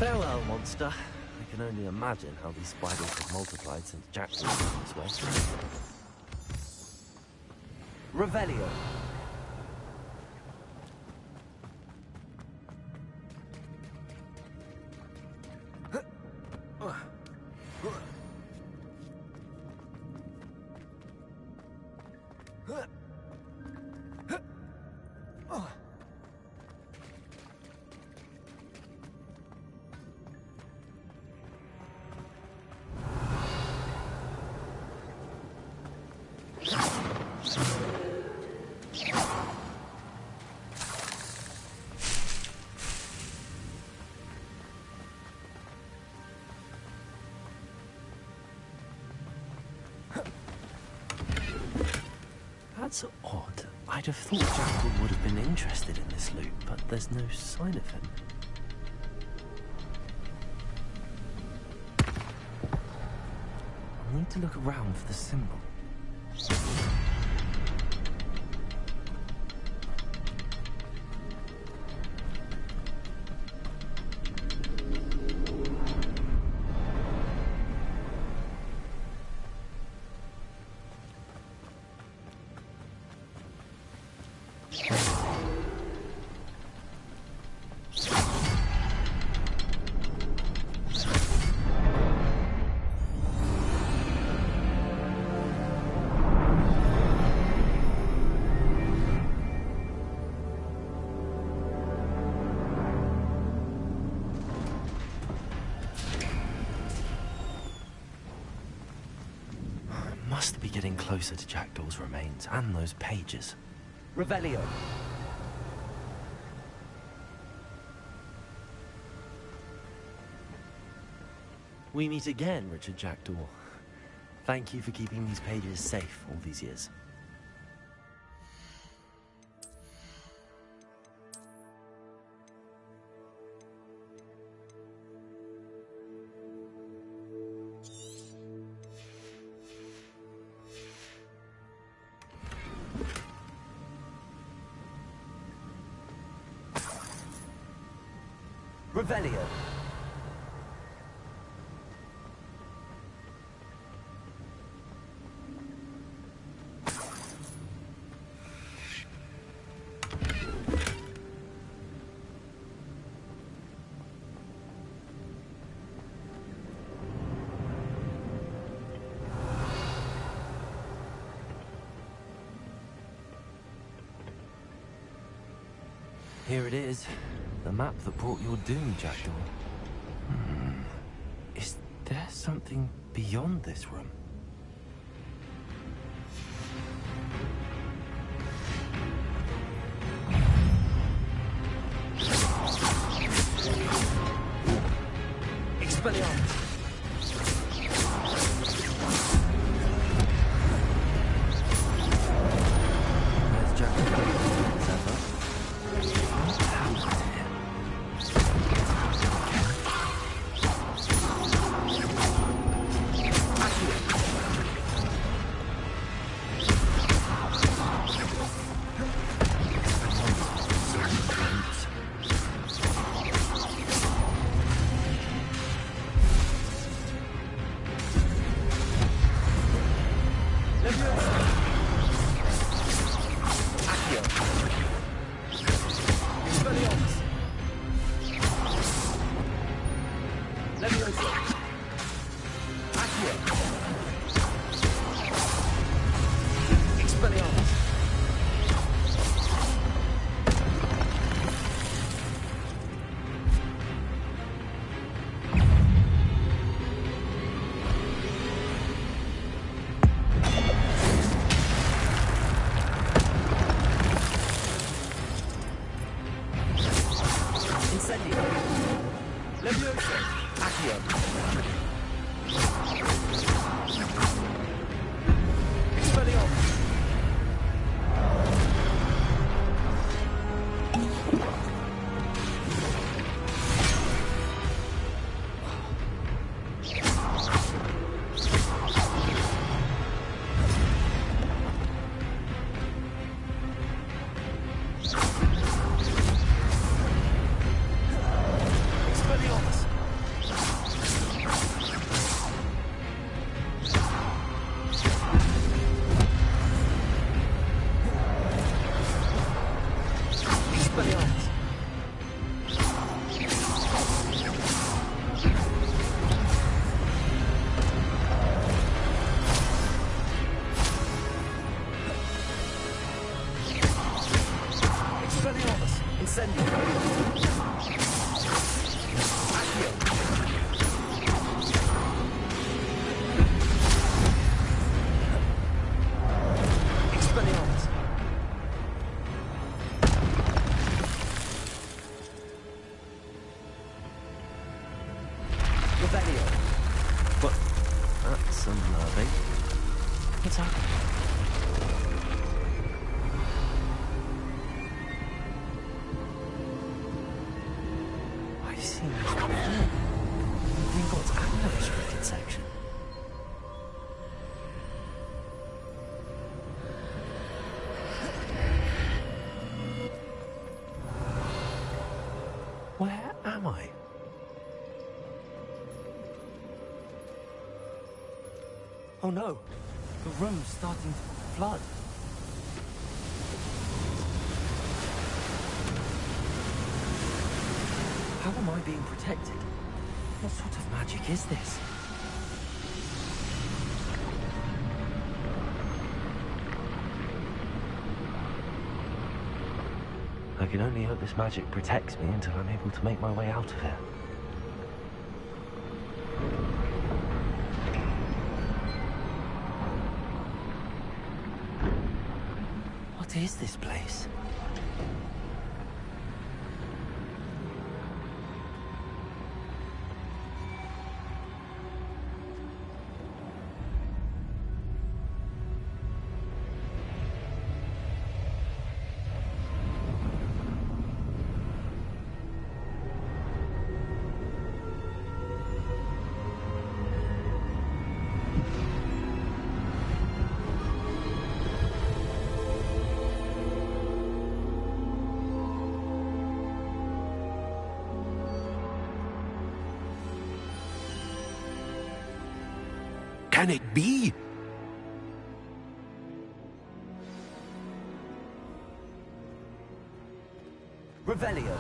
Farewell, monster. I can only imagine how these spiders have multiplied since Jack was this way. Revelio. That's odd. I'd have thought Jackal would have been interested in this loot, but there's no sign of him. I need to look around for the symbol. Must be getting closer to Jackdaw's remains and those pages. Revelio. We meet again, Richard Jackdaw. Thank you for keeping these pages safe all these years. Revelio. Here it is. The map that brought your doom, Jackdaw. Is there something beyond this room? Expelliarmus! There's Jackdaw. That's unnerving. What's happening? I've seen this before. Gringotts and the restricted section. Where am I? Oh no! The room's starting to flood. How am I being protected? What sort of magic is this? I can only hope this magic protects me until I'm able to make my way out of here. What is this place? Can it be? Revelio.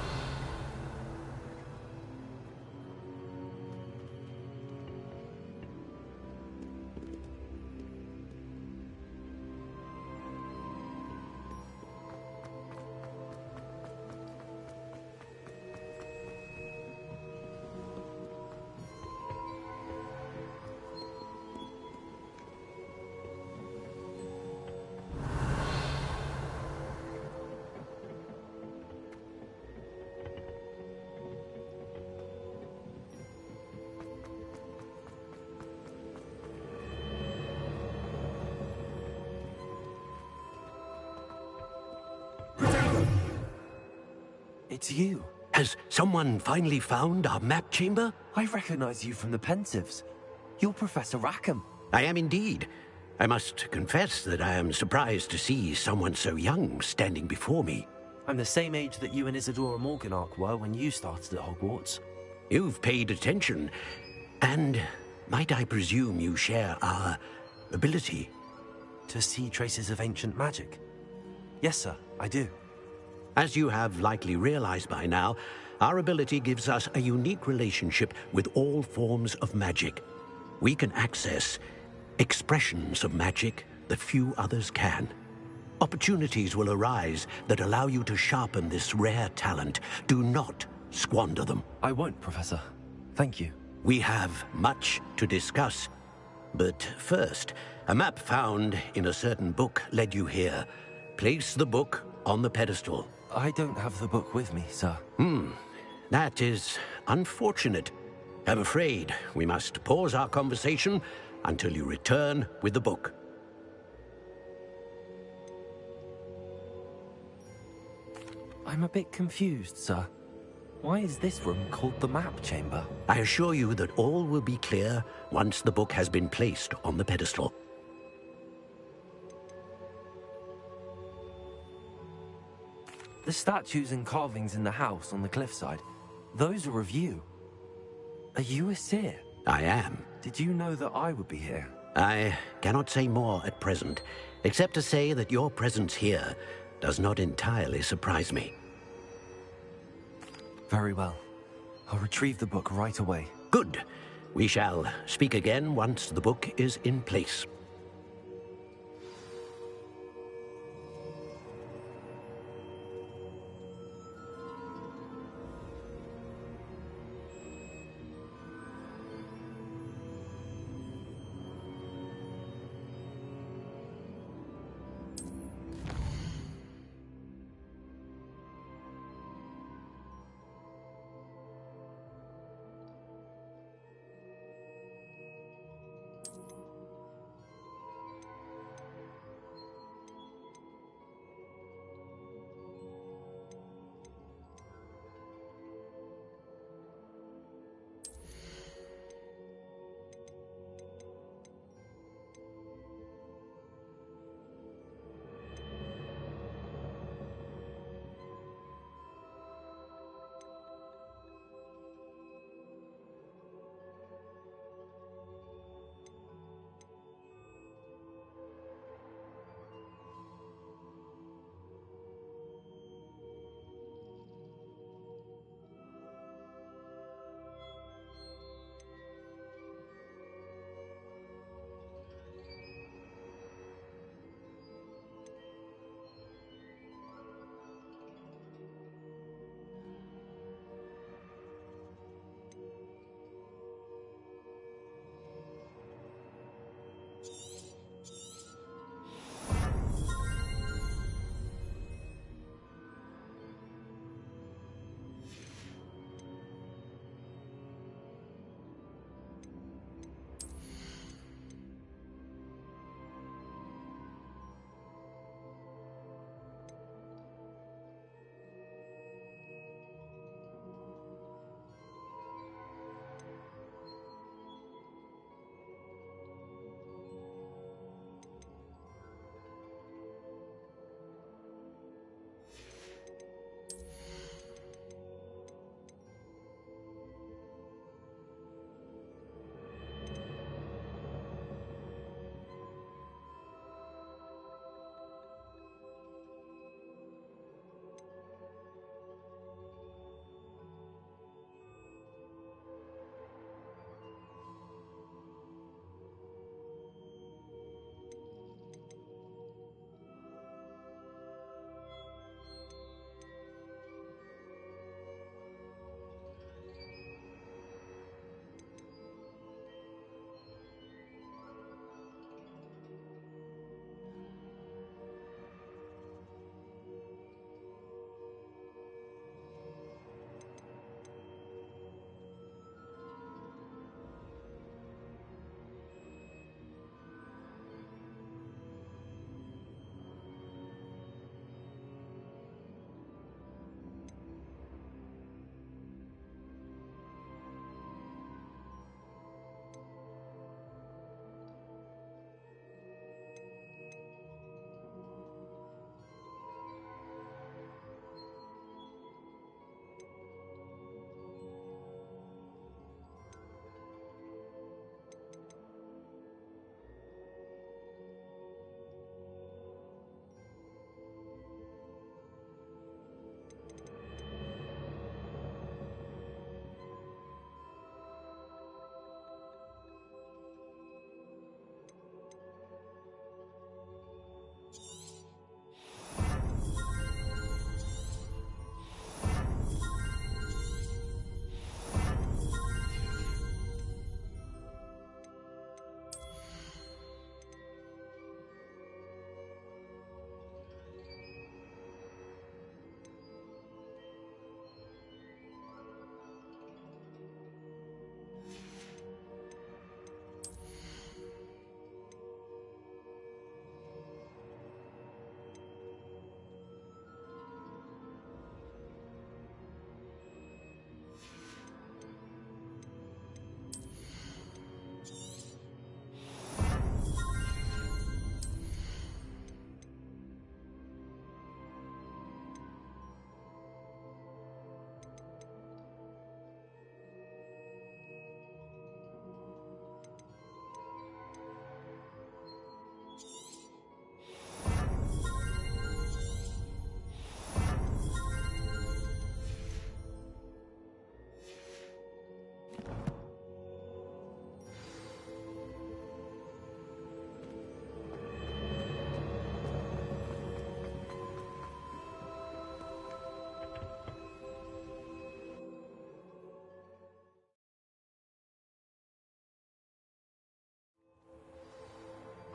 It's you. Has someone finally found our map chamber? I recognize you from the Pensives. You're Professor Rackham. I am indeed. I must confess that I am surprised to see someone so young standing before me. I'm the same age that you and Isadora Morganach were when you started at Hogwarts. You've paid attention, and might I presume you share our ability? To see traces of ancient magic? Yes, sir, I do. As you have likely realized by now, our ability gives us a unique relationship with all forms of magic. We can access expressions of magic that few others can. Opportunities will arise that allow you to sharpen this rare talent. Do not squander them. I won't, Professor. Thank you. We have much to discuss. But first, a map found in a certain book led you here. Place the book on the pedestal. I don't have the book with me, sir. That is unfortunate. I'm afraid we must pause our conversation until you return with the book. I'm a bit confused, sir. Why is this room called the map chamber? I assure you that all will be clear once the book has been placed on the pedestal. The statues and carvings in the house on the cliffside, those are of you. Are you a seer? I am. Did you know that I would be here? I cannot say more at present, except to say that your presence here does not entirely surprise me. Very well. I'll retrieve the book right away. Good. We shall speak again once the book is in place.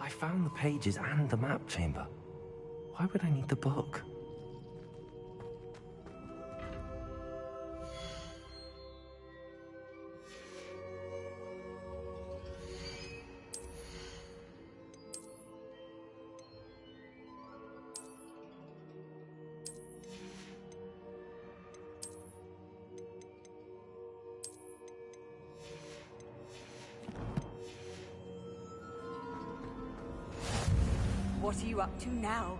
I found the pages and the map chamber. Why would I need the book? What are you up to now?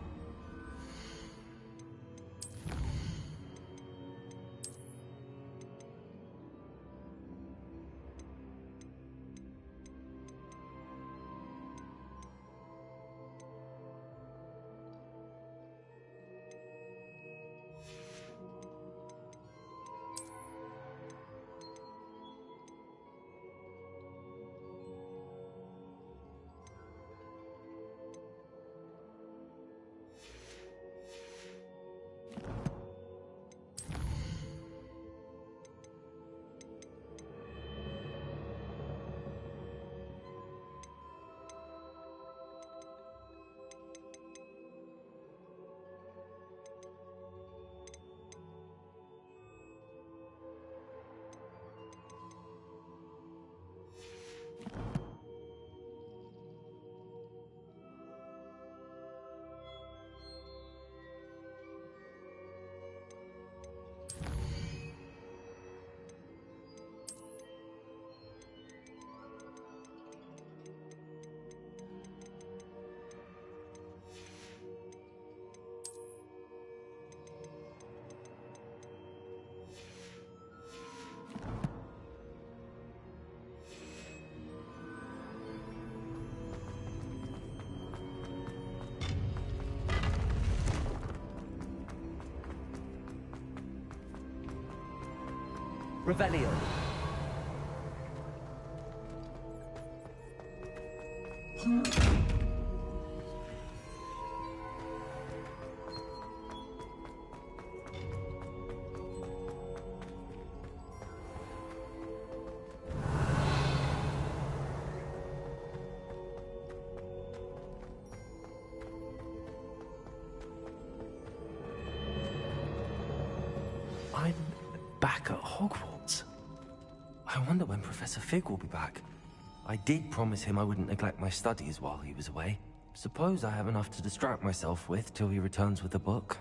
Revelio. I'm back at Hogwarts. I wonder when Professor Fig will be back. I did promise him I wouldn't neglect my studies while he was away. Suppose I have enough to distract myself with till he returns with a book.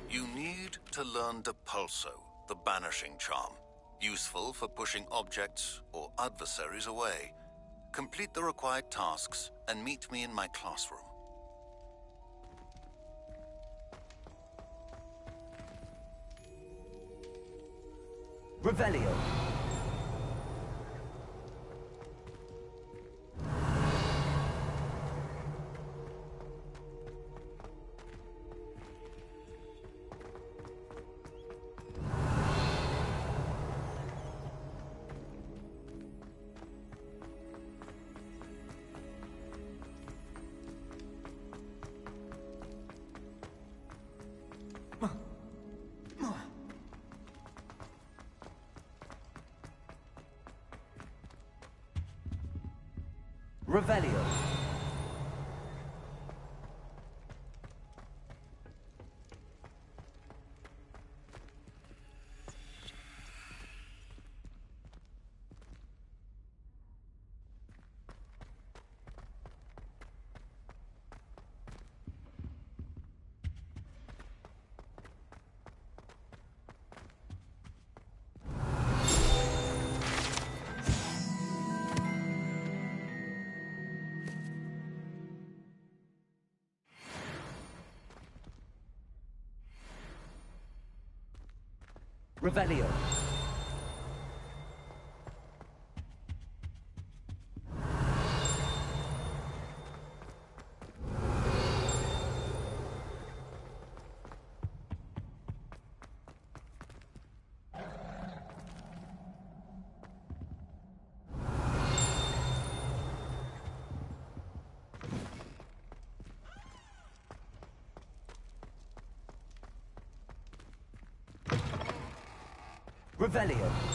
You need to learn Depulso, the banishing charm. Useful for pushing objects or adversaries away. Complete the required tasks and meet me in my classroom. Revelio. Revelio. Revelio. Revelio.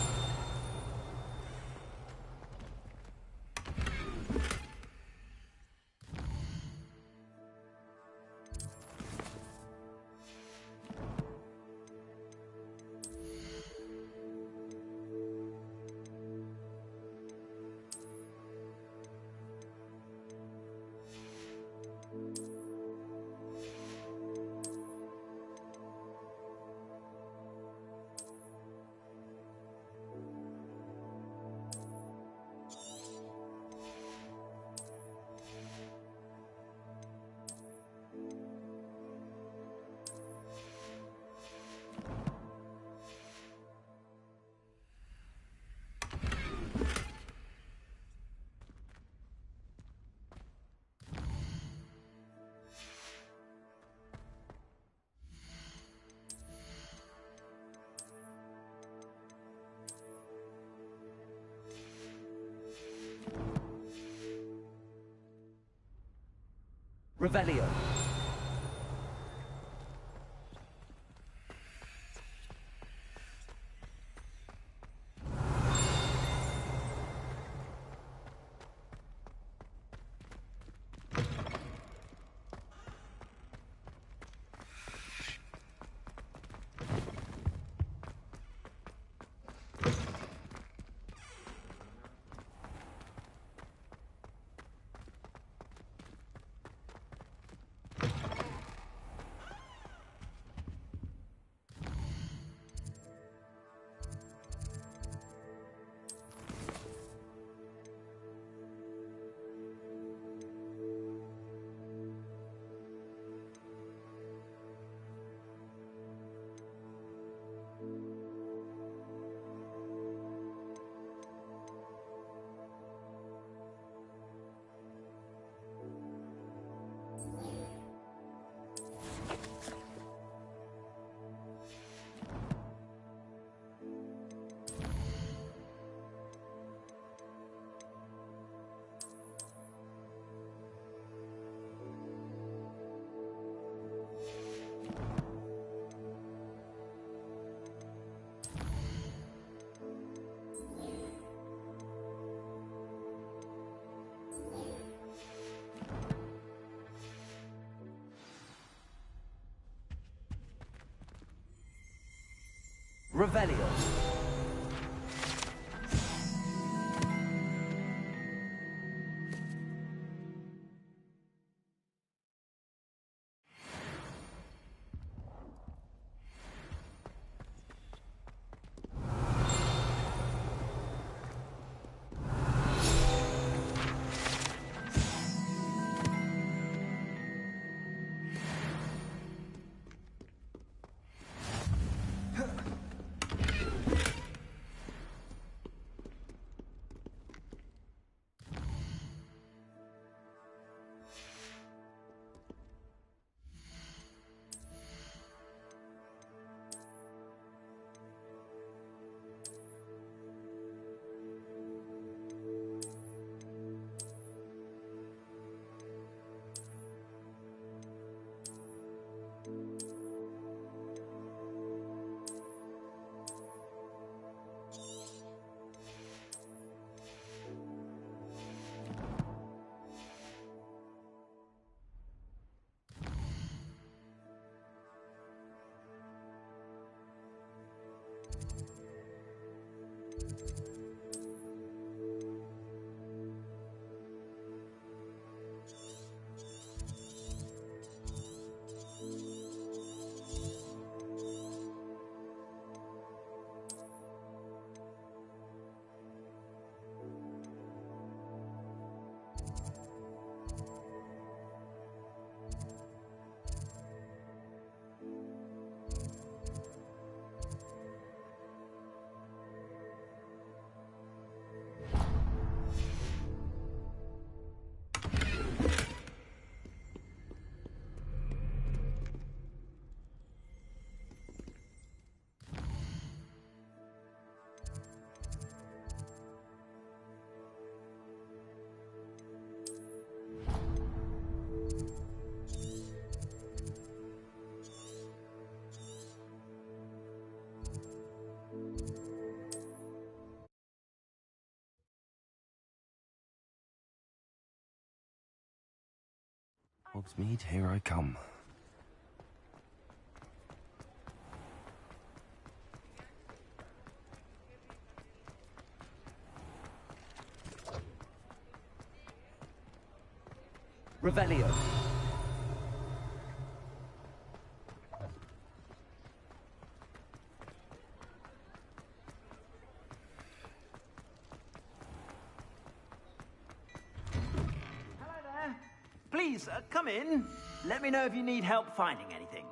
Revelio. Revelio. Hogsmeade, here I come. Revelio. Please, come in. Let me know if you need help finding anything.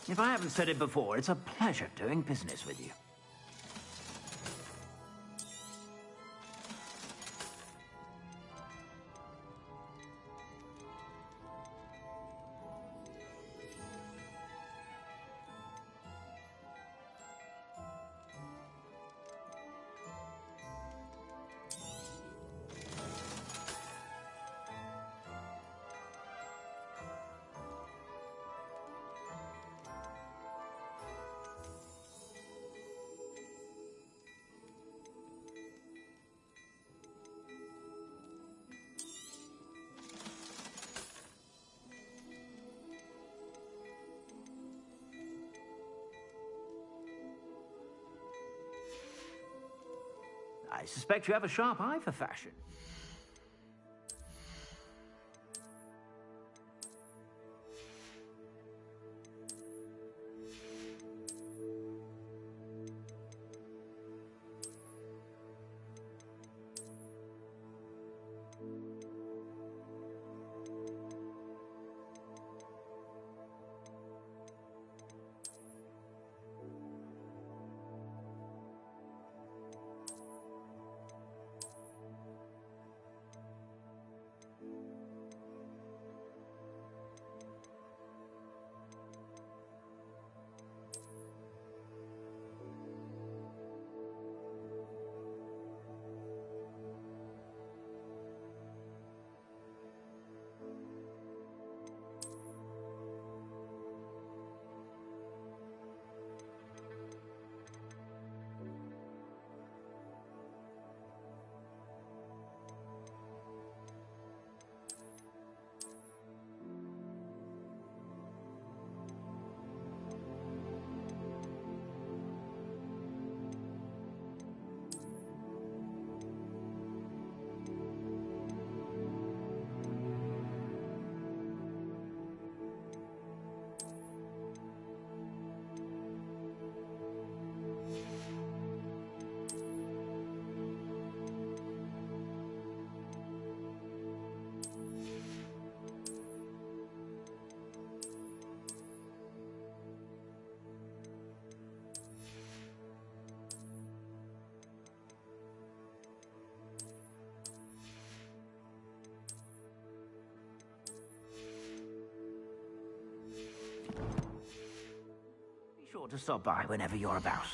If I haven't said it before, it's a pleasure doing business with you. I suspect you have a sharp eye for fashion. Be sure to stop by whenever you're about.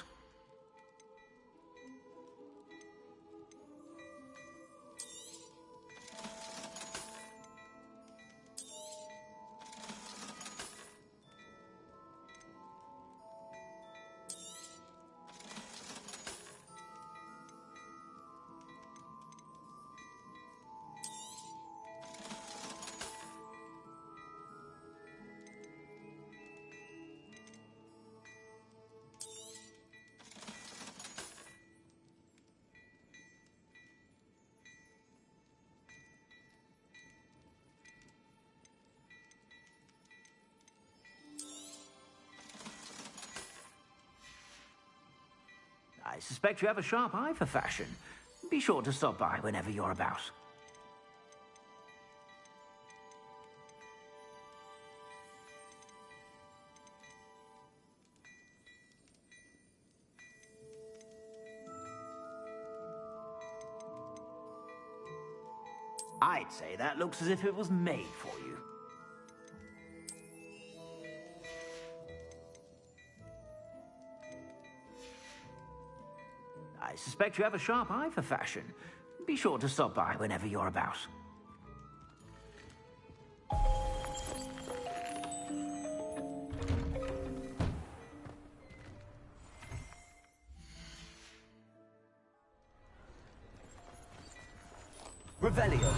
I suspect you have a sharp eye for fashion. Be sure to stop by whenever you're about. I'd say that looks as if it was made for you. I suspect you have a sharp eye for fashion. Be sure to stop by whenever you're about. Revelio.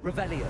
Revelio.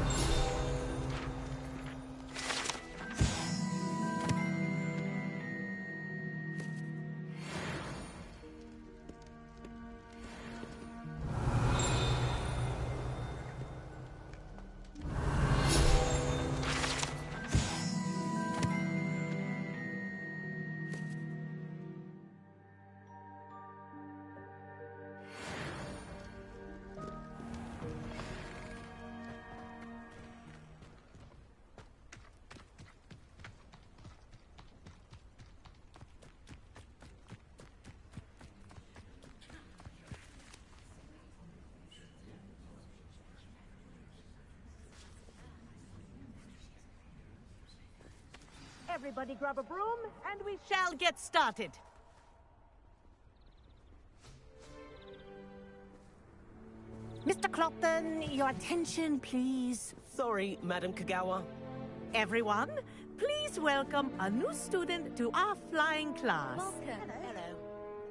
Everybody grab a broom, and we shall get started. Mr. Clopton, your attention, please. Sorry, Madam Kagawa. Everyone, please welcome a new student to our flying class. Welcome. Hello.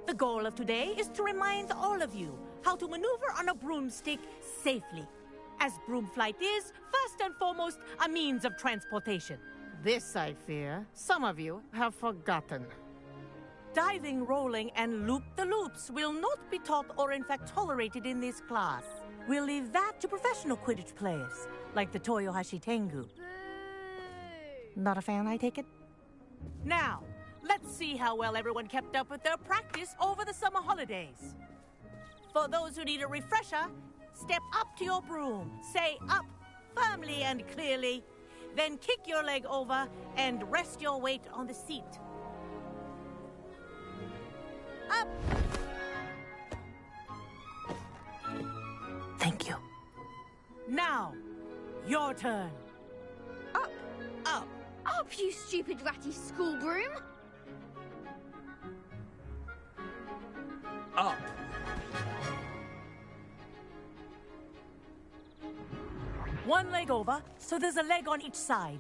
The goal of today is to remind all of you how to maneuver on a broomstick safely, as broom flight is, first and foremost, a means of transportation. This, I fear, some of you have forgotten. Diving, rolling, and loop-the-loops will not be taught or in fact tolerated in this class. We'll leave that to professional Quidditch players, like the Toyohashi Tengu. Boo! Not a fan, I take it? Now, let's see how well everyone kept up with their practice over the summer holidays. For those who need a refresher, step up to your broom, say up firmly and clearly, then kick your leg over and rest your weight on the seat. Up! Thank you. Now, your turn. Up! Up! Up, you stupid ratty school broom! Up. One leg over, so there's a leg on each side.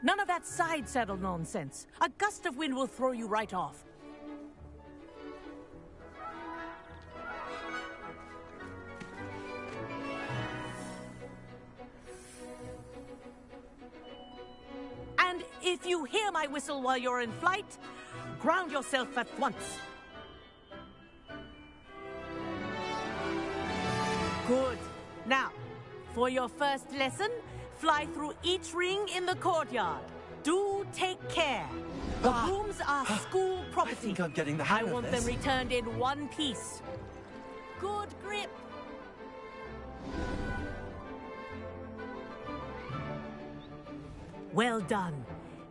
None of that side saddle nonsense. A gust of wind will throw you right off. And if you hear my whistle while you're in flight, ground yourself at once. Good. Now, for your first lesson, fly through each ring in the courtyard. Do take care. The rooms are school property. I think I'm getting the hang I of want this. them returned in one piece. Good grip. Well done.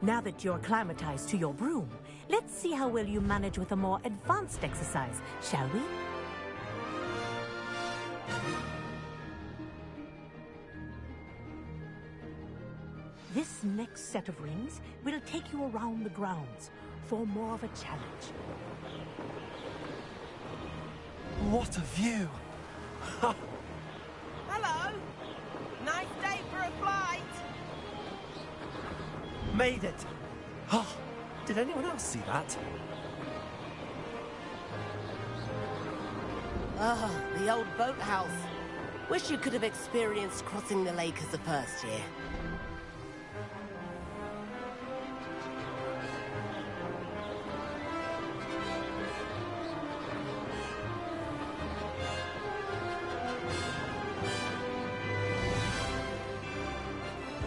Now that you're acclimatized to your broom, let's see how well you manage with a more advanced exercise, shall we? This next set of rings will take you around the grounds for more of a challenge. What a view! Hello! Nice day for a flight! Made it! Oh, did anyone else see that? Ah, the old boathouse. Wish you could have experienced crossing the lake as a first year.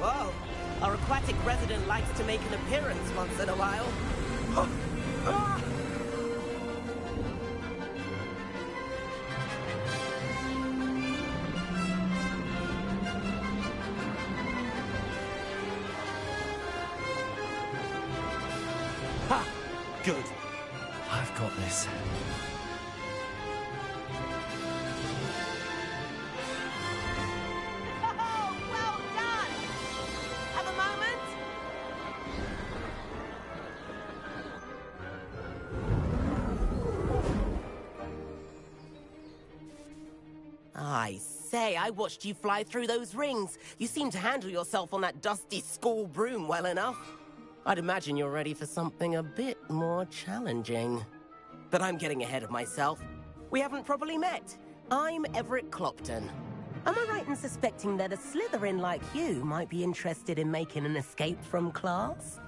Whoa! Our aquatic resident likes to make an appearance once in a while. Ha! Good. I've got this. Oh, well done! Have a moment? I say, I watched you fly through those rings. You seem to handle yourself on that dusty school broom well enough. I'd imagine you're ready for something a bit more challenging. But I'm getting ahead of myself. We haven't properly met. I'm Everett Clopton. Am I right in suspecting that a Slytherin like you might be interested in making an escape from class?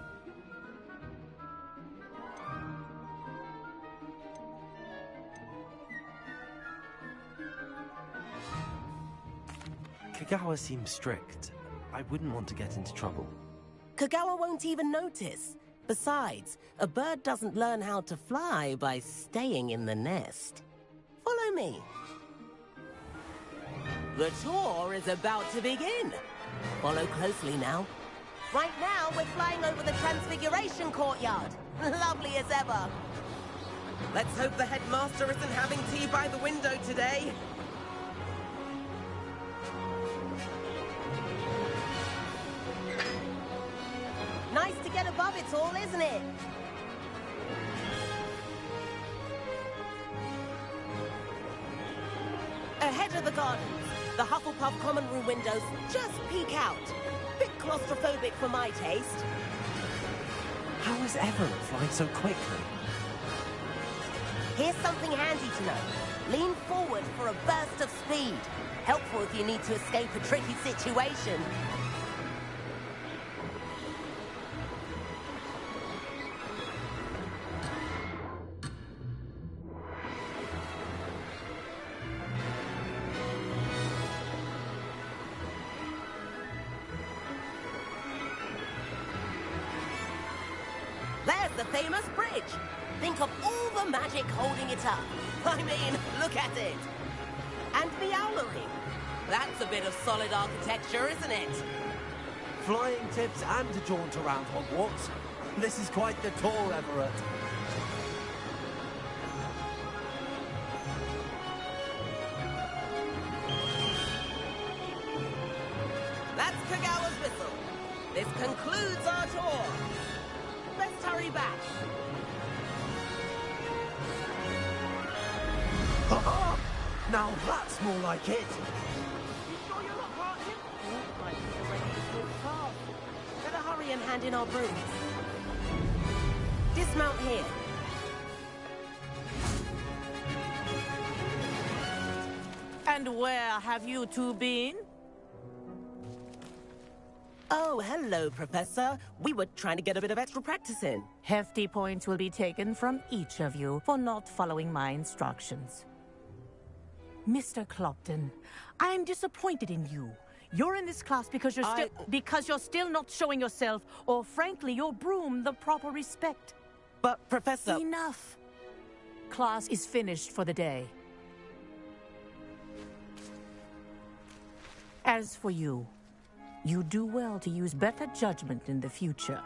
Kagawa seems strict. I wouldn't want to get into trouble. Kagawa won't even notice. Besides, a bird doesn't learn how to fly by staying in the nest. Follow me. The tour is about to begin. Follow closely now. Right now, we're flying over the Transfiguration Courtyard. Lovely as ever. Let's hope the headmaster isn't having tea by the window today. Nice to get above it all, isn't it? Ahead of the gardens, the Hufflepuff common room windows just peek out. Bit claustrophobic for my taste. How is Everett flying so quickly? Here's something handy to know. Lean forward for a burst of speed. Helpful if you need to escape a tricky situation. There's the famous bridge. Think of all the magic holding it up. I mean, look at it. And Meowlery. That's a bit of solid architecture, isn't it? Flying tips and a jaunt around Hogwarts. This is quite the tour, Everett. That's Kagawa's whistle. This concludes our tour. Let's hurry back. Now that's more like it. You sure you're not part of it? Oh, like he's already in the car. Better hurry and hand in our brooms. Dismount here. And where have you two been? Oh, hello, Professor. We were trying to get a bit of extra practice in. Hefty points will be taken from each of you for not following my instructions. Mr. Clopton, I'm disappointed in you. You're in this class because you're still not showing yourself, or frankly, your broom the proper respect. But, Professor... Enough. Class is finished for the day. As for you, you do well to use better judgment in the future.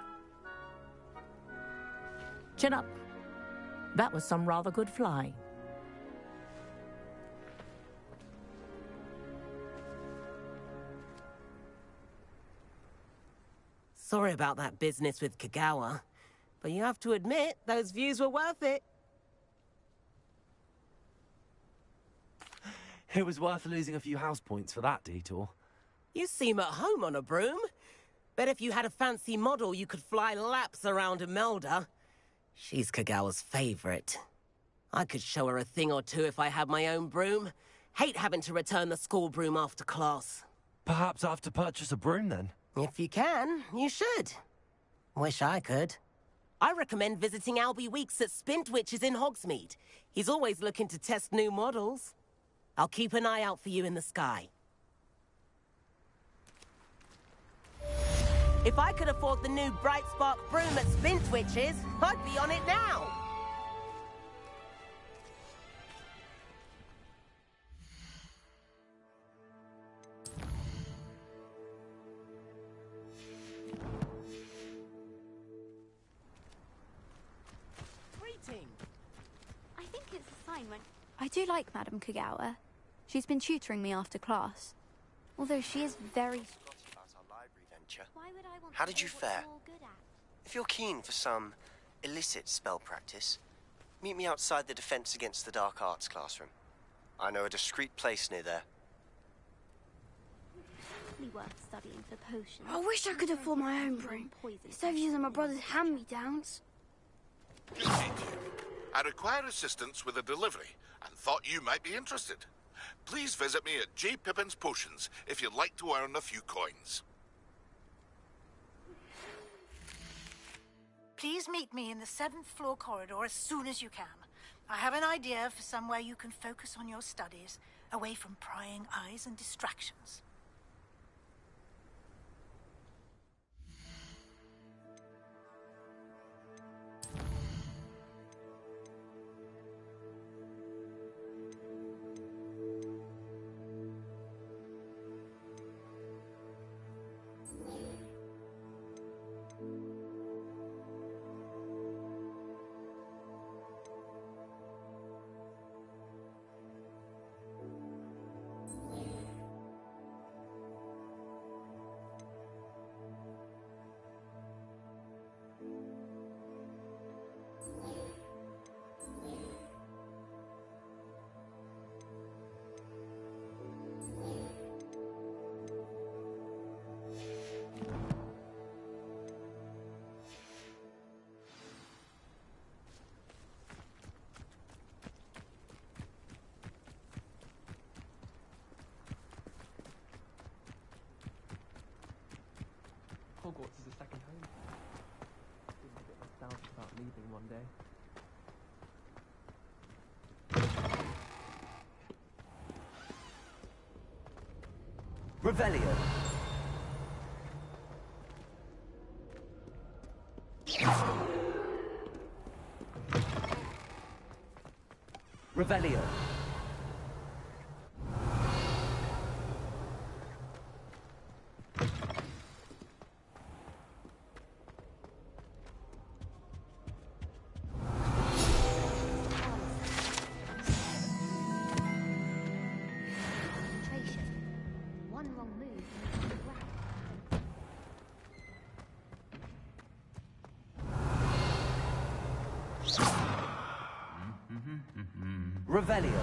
Chin up. That was some rather good flying. Sorry about that business with Kagawa, but you have to admit, those views were worth it. It was worth losing a few house points for that detour. You seem at home on a broom. Bet if you had a fancy model, you could fly laps around Imelda. She's Kagawa's favorite. I could show her a thing or two if I had my own broom. Hate having to return the school broom after class. Perhaps I have to purchase a broom then. If you can, you should. Wish I could. I recommend visiting Albie Weeks at Spintwitches in Hogsmeade. He's always looking to test new models. I'll keep an eye out for you in the sky. If I could afford the new Bright Spark broom at Spintwitches, I'd be on it now. I think it's a sign when... I do like Madame Kagawa. She's been tutoring me after class. Although she is very... About our library venture. Why would I want How to did you know what fare? you're all good at? If you're keen for some illicit spell practice, meet me outside the Defense Against the Dark Arts classroom. I know a discreet place near there. Probably worth studying for potions. I wish I could afford my own broom. Instead of using my brother's hand-me-downs. I require assistance with a delivery and thought you might be interested. please visit me at J. Pippin's Potions if you'd like to earn a few coins. Please meet me in the 7th floor corridor as soon as you can. I have an idea for somewhere you can focus on your studies, away from prying eyes and distractions. Hogwarts is a second home. Didn't get nostalgic about leaving one day. Revelio. Revelio. One wrong move and it's a Revelio.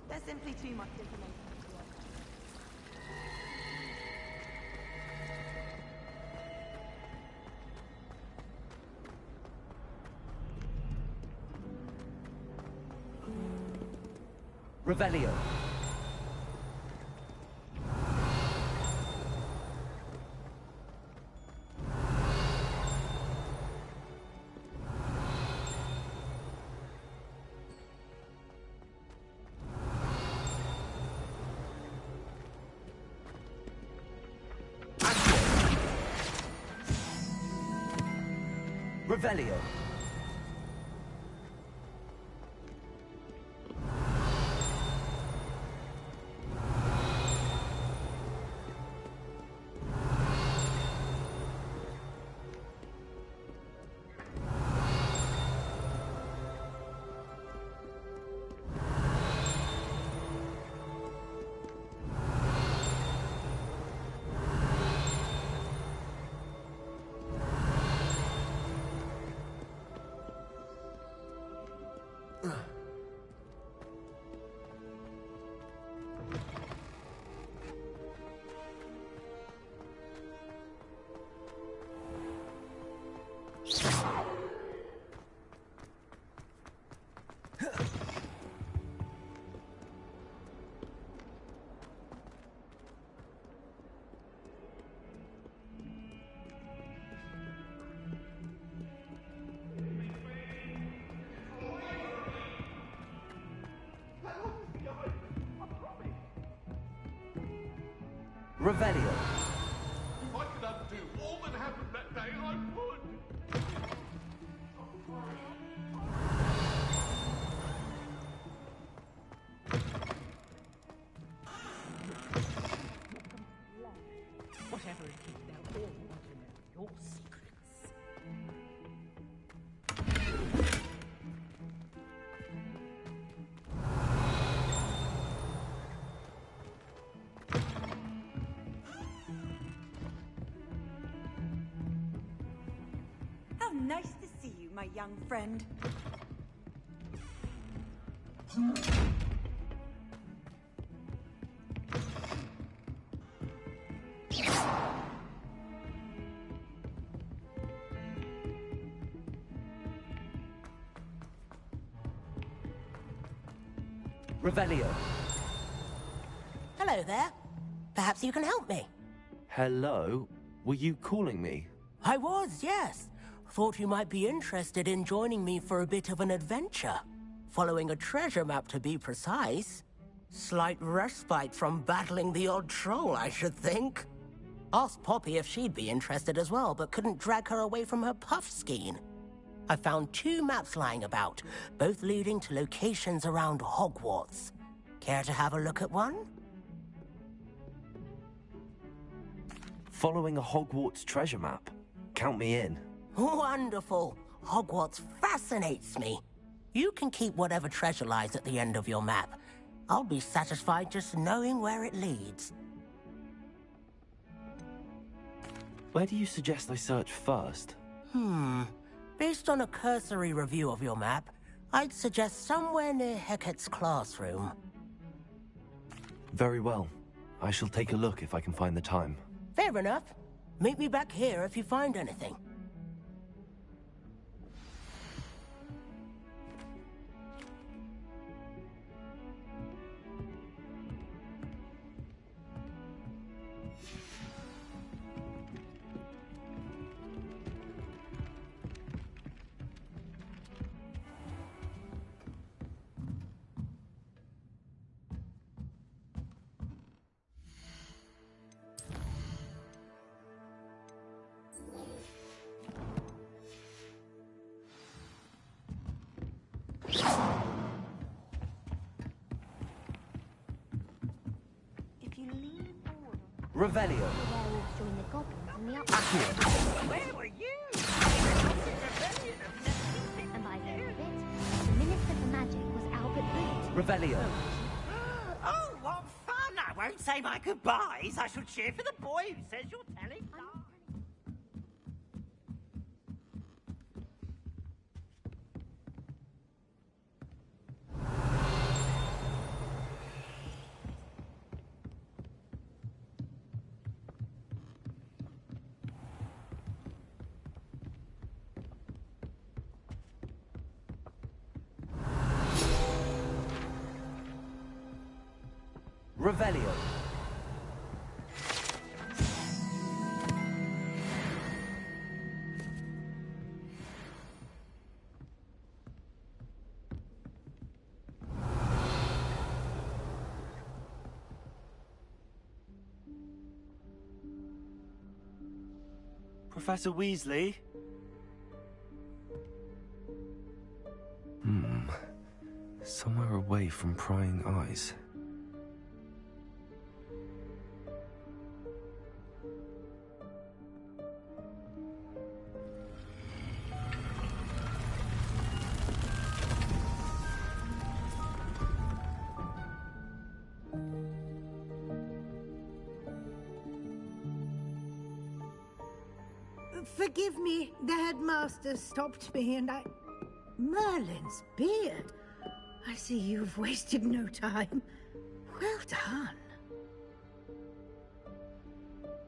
There's simply too much information to work. Revelio. Revelio. Revelio. If I could undo all that happened that day, I would. Whatever it is, they'll all want to know your secrets. Nice to see you, my young friend. Revelio. Hello there. Perhaps you can help me. Hello? Were you calling me? I was, yes. Thought you might be interested in joining me for a bit of an adventure. Following a treasure map, to be precise. Slight respite from battling the odd troll, I should think. Asked Poppy if she'd be interested as well, but couldn't drag her away from her puff skein. I found 2 maps lying about, both leading to locations around Hogwarts. Care to have a look at one? Following a Hogwarts treasure map? Count me in. Wonderful. Hogwarts fascinates me. You can keep whatever treasure lies at the end of your map. I'll be satisfied just knowing where it leads. Where do you suggest I search first? Based on a cursory review of your map, I'd suggest somewhere near Hecat's classroom. Very well. I shall take a look if I can find the time. Fair enough. Meet me back here if you find anything. Revelio. Where were you? And by the end of it, the Minister for Magic was Albert Boot. Revelio. Oh, what fun! I won't say my goodbyes. I shall cheer for the boy who says you're telling lies. Revelio. Professor Weasley? Somewhere away from prying eyes. Forgive me, the headmaster stopped me and I... Merlin's beard. I see you've wasted no time. Well done.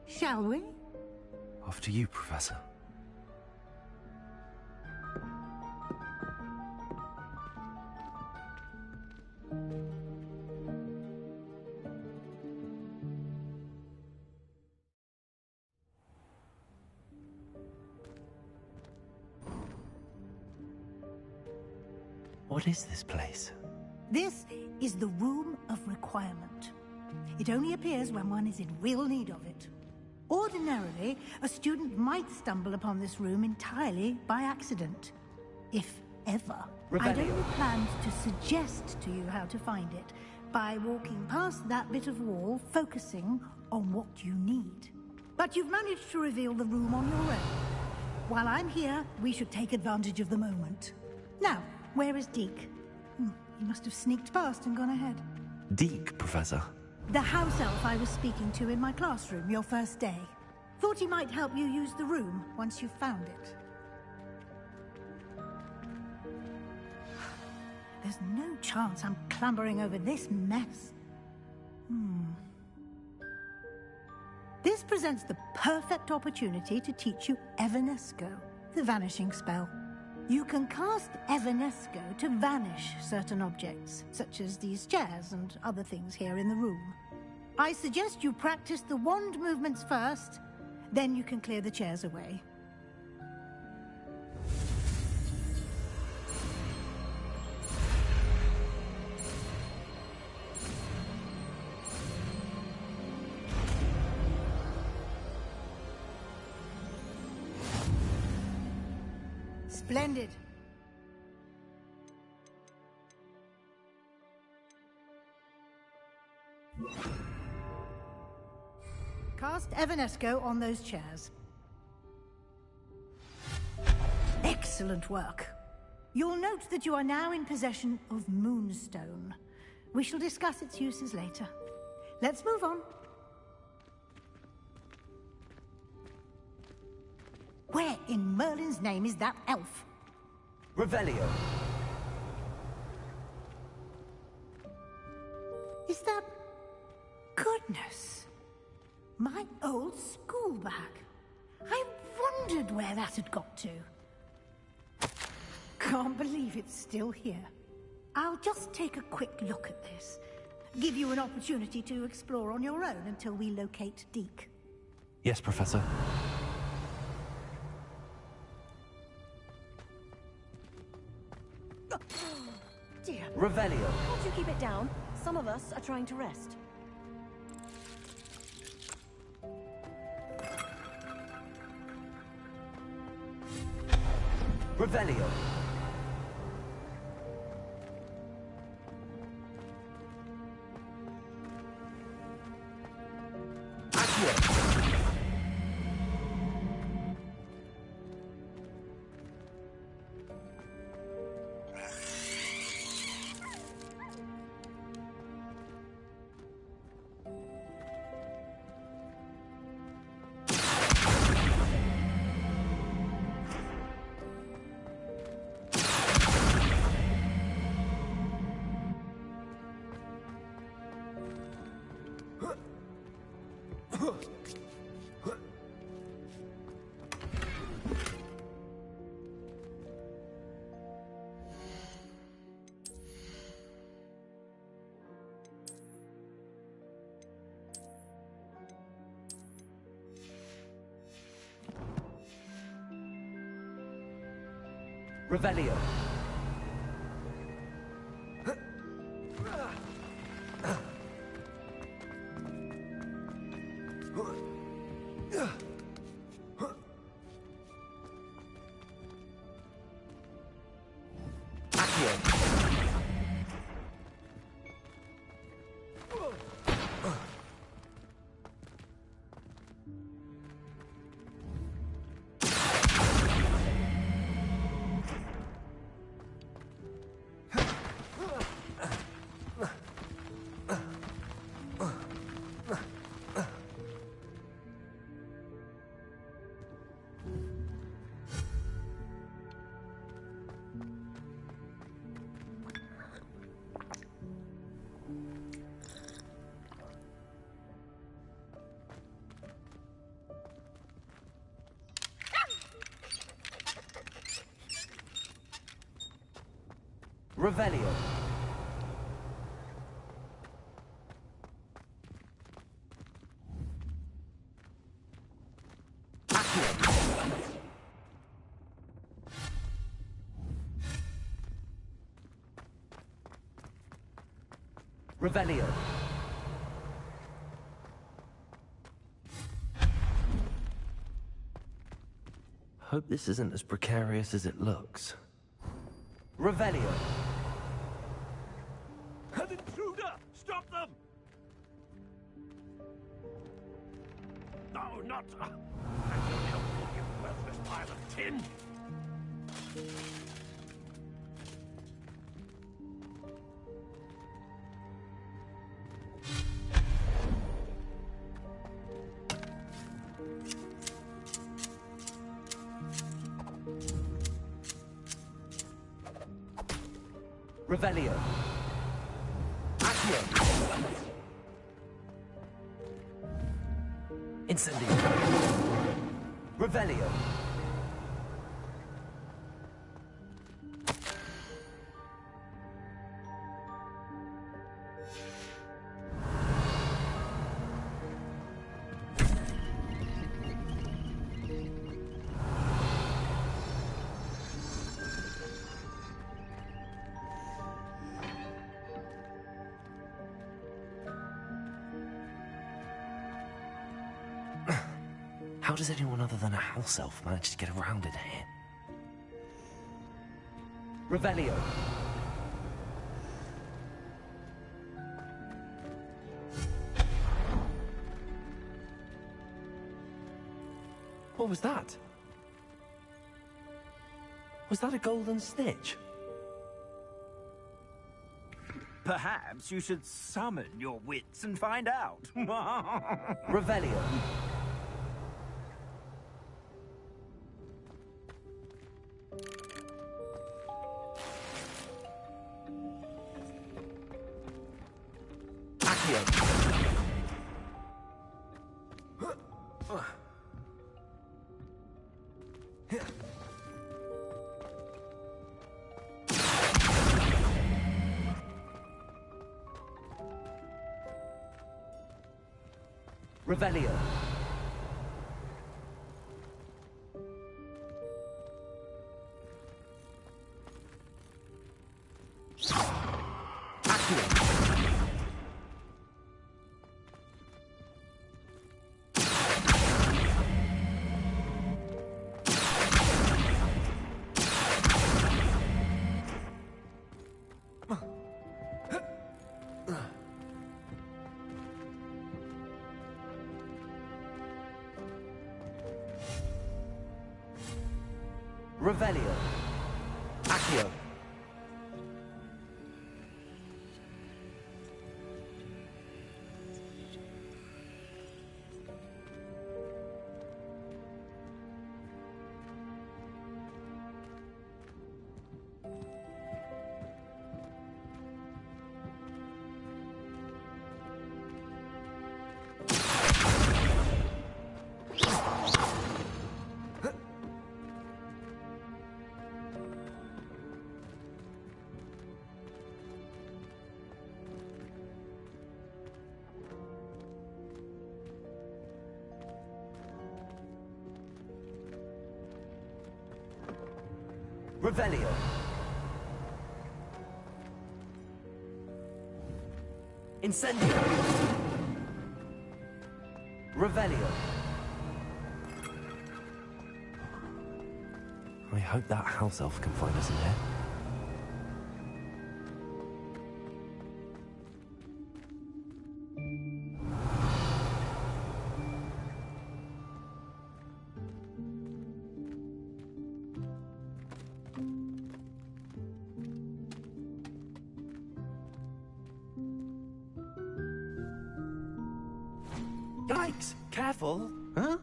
Shall we? After you, Professor. What is this place? This is the Room of Requirement. It only appears when one is in real need of it. Ordinarily, a student might stumble upon this room entirely by accident. If ever. I'd only planned to suggest to you how to find it by walking past that bit of wall, focusing on what you need. But you've managed to reveal the room on your own. While I'm here, we should take advantage of the moment. Now, where is Deke? He must have sneaked past and gone ahead. Deke, Professor. The house elf I was speaking to in my classroom your first day. Thought he might help you use the room once you've found it. There's no chance I'm clambering over this mess. This presents the perfect opportunity to teach you Evanesco, the vanishing spell. You can cast Evanesco to vanish certain objects, such as these chairs and other things here in the room. I suggest you practice the wand movements first, then you can clear the chairs away. Splendid. Cast Evanesco on those chairs. Excellent work. You'll note that you are now in possession of Moonstone. We shall discuss its uses later. Let's move on. Where in Merlin's name is that elf? Revelio. Is that... Goodness. My old school bag. I wondered where that had got to. Can't believe it's still here. I'll just take a quick look at this. Give you an opportunity to explore on your own until we locate Deke. Yes, Professor. Dear. Revelio. Can't you keep it down? Some of us are trying to rest. Revelio. Accio. Revelio. Revelio. Revelio. Hope this isn't as precarious as it looks. Revelio. An intruder! Stop them! No, not... That's only helpful, you worthless pile of tin! Revelio. Accio. Incendio. Revelio. How does anyone other than a house elf manage to get around in here? Revelio. What was that? Was that a golden snitch? Perhaps you should summon your wits and find out. Revelio. Revelio. Revelio. Accio. Revelio. Incendio. Revelio. I hope that house elf can find us in there. Yikes! Careful! Huh?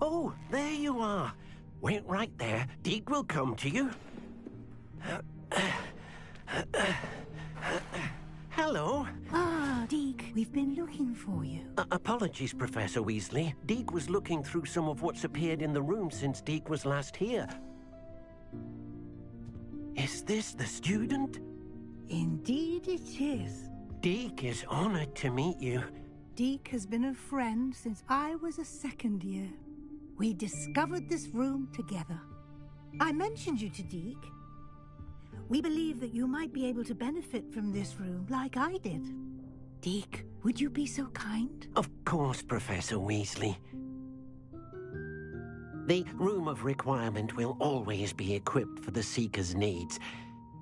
Oh, there you are. Wait right there. Deke will come to you. Hello. Ah, Deke, we've been looking for you. Apologies, Professor Weasley. Deke was looking through some of what's appeared in the room since Deke was last here. Is this the student? Indeed it is. Deke is honored to meet you. Deke has been a friend since I was a second year. We discovered this room together. I mentioned you to Deke. We believe that you might be able to benefit from this room like I did. Deke, would you be so kind? Of course, Professor Weasley. The Room of Requirement will always be equipped for the Seeker's needs.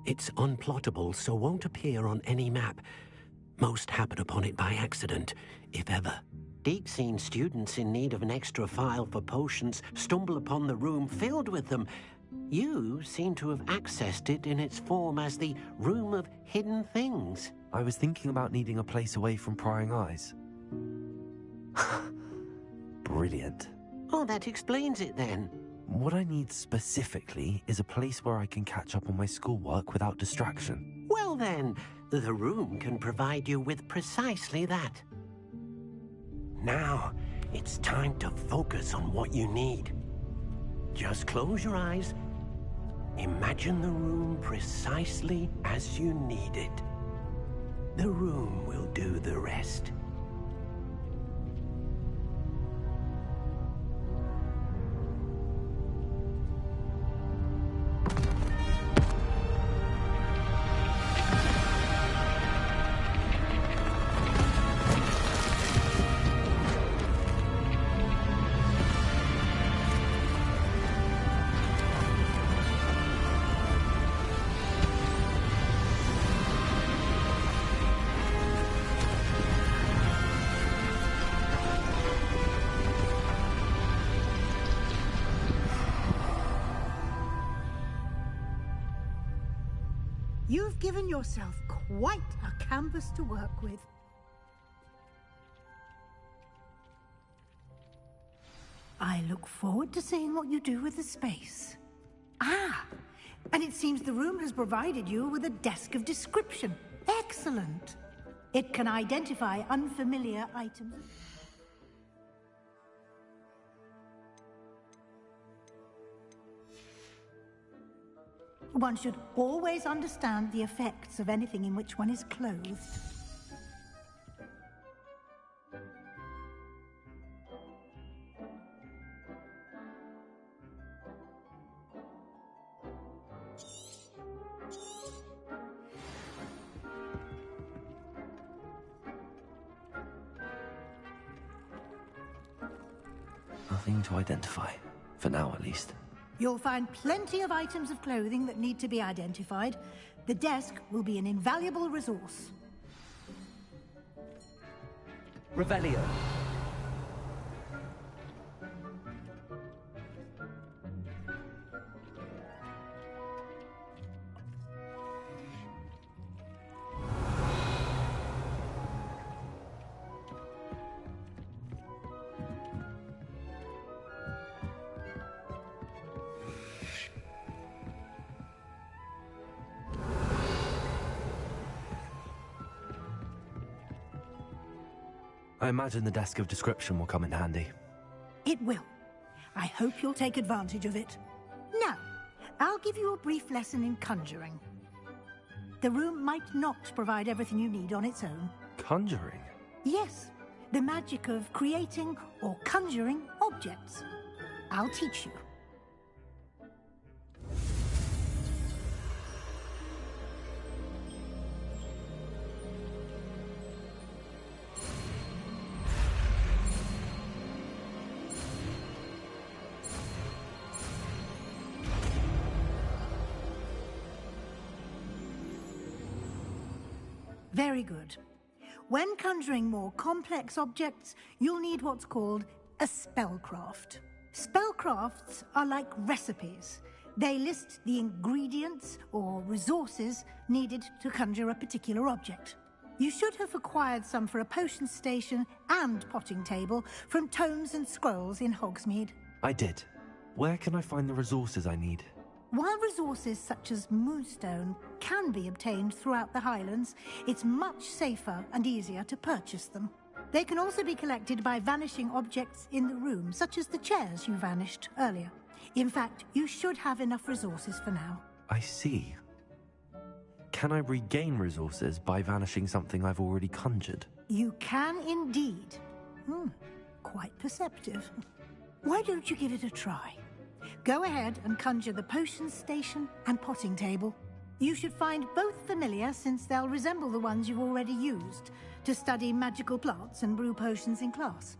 It's unplottable, so won't appear on any map. Most happen upon it by accident, if ever. Deke's seen students in need of an extra file for potions stumble upon the room filled with them. You seem to have accessed it in its form as the Room of Hidden Things. I was thinking about needing a place away from prying eyes. Brilliant. Oh, that explains it then. What I need specifically is a place where I can catch up on my schoolwork without distraction. Well then, the room can provide you with precisely that. Now, it's time to focus on what you need. Just close your eyes. Imagine the room precisely as you need it. The room will do the rest. You've given yourself quite a canvas to work with. I look forward to seeing what you do with the space. Ah, and it seems the room has provided you with a desk of description. Excellent. It can identify unfamiliar items. One should always understand the effects of anything in which one is clothed. Nothing to identify, for now at least. You'll find plenty of items of clothing that need to be identified. The desk will be an invaluable resource. Revelio. I imagine the desk of description will come in handy. It will. I hope you'll take advantage of it. Now, I'll give you a brief lesson in conjuring. The room might not provide everything you need on its own. Conjuring? Yes, the magic of creating or conjuring objects. I'll teach you. Very good. When conjuring more complex objects, you'll need what's called a spellcraft. Spellcrafts are like recipes. They list the ingredients or resources needed to conjure a particular object. You should have acquired some for a potion station and potting table from tomes and scrolls in Hogsmeade. I did. Where can I find the resources I need? While resources such as moonstone can be obtained throughout the Highlands, it's much safer and easier to purchase them. They can also be collected by vanishing objects in the room, such as the chairs you vanished earlier. In fact, you should have enough resources for now. I see. Can I regain resources by vanishing something I've already conjured? You can indeed. Quite perceptive. Why don't you give it a try? Go ahead and conjure the potion station and potting table. You should find both familiar, since they'll resemble the ones you've already used to study magical plants and brew potions in class.